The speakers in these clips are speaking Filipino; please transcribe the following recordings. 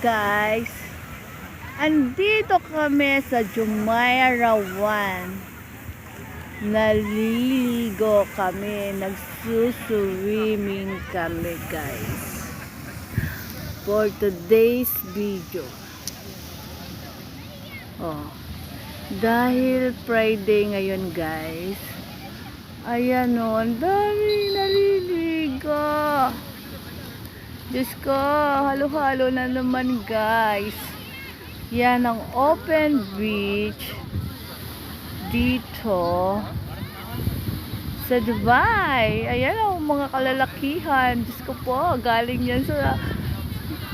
guys, andito kami sa Jumeirah 1. Naliligo kami, nagsuswimming kami guys for today's video. Dahil Friday ngayon guys, ayan o, ang dami naliligo. Diyos ko, halo-halo na naman guys. Yan ang open beach dito sa Dubai. Ayan ang mga kalalakihan. Diyos ko po, galing yan sa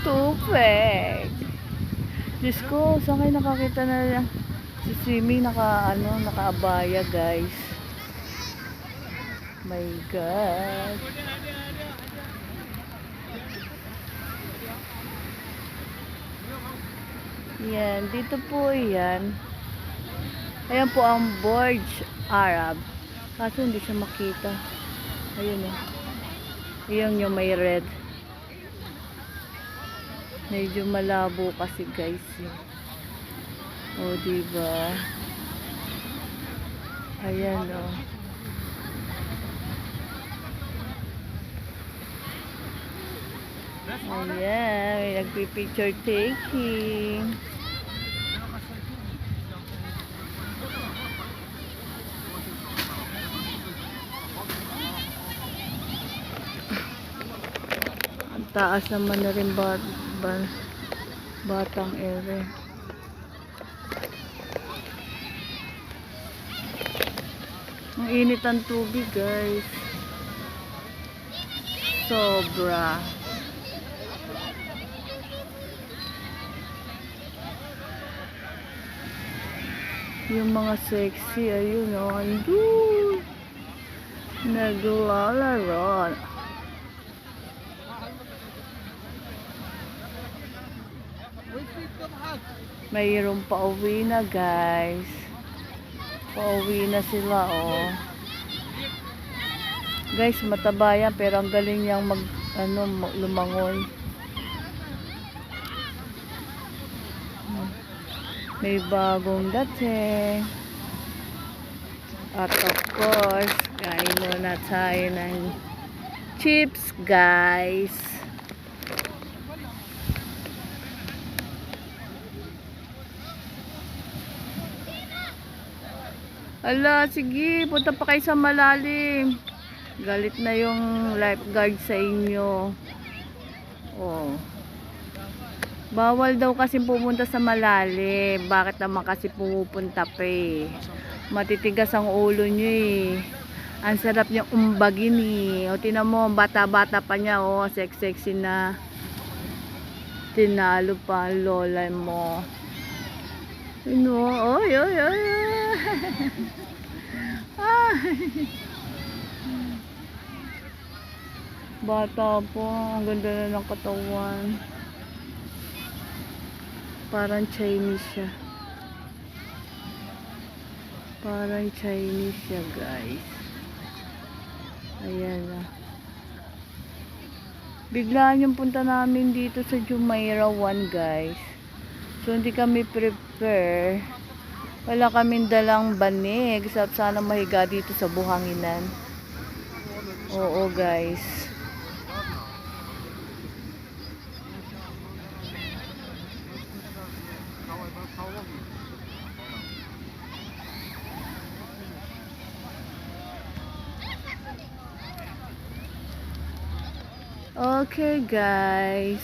tubig. Diyos ko, saan kayo nakakita na si swimming nakaabaya guys. My God. Yan, dito po yan. Ayan po ang Burj Arab. Kaso hindi siya makita. Ayun eh. Ayan yung may red. Medyo malabo kasi guys. O diba? Ayan o. Ayan, may nagpipicture taking. Ang taas naman na rin batang ere. Ang init ang tubig guys. Sobra. Yung mga sexy, ayun o, andun. Naglalaro. Mayroong pauwi na guys. Pauwi na sila oh. Guys, mataba yan pero ang galing niyang lumangoy. May bagong dating. At of course, kain muna tayo ng chips guys. Ala, sige, punta pa kayo sa malalim. Galit na yung lifeguard sa inyo. Oh. Bawal daw kasi pumunta sa malalim. Bakit naman kasi pumupunta pa eh? Matitigas ang ulo nyo eh. Ang sarap niyang umbagin eh. O tinan mo, bata-bata pa niya oh. Sexy na. Tinalo pa ang lola mo. Ano? Oy, oy, oy. Bata po. Ang ganda na ng katawan. Parang Chinese siya. Parang Chinese siya guys. Ayan na. Biglaan yung punta namin dito sa Jumeirah 1 guys. So hindi kami prepare. Wala kaming dalang banig. Sana mahiga dito sa buhanginan. Oo guys. Okay guys.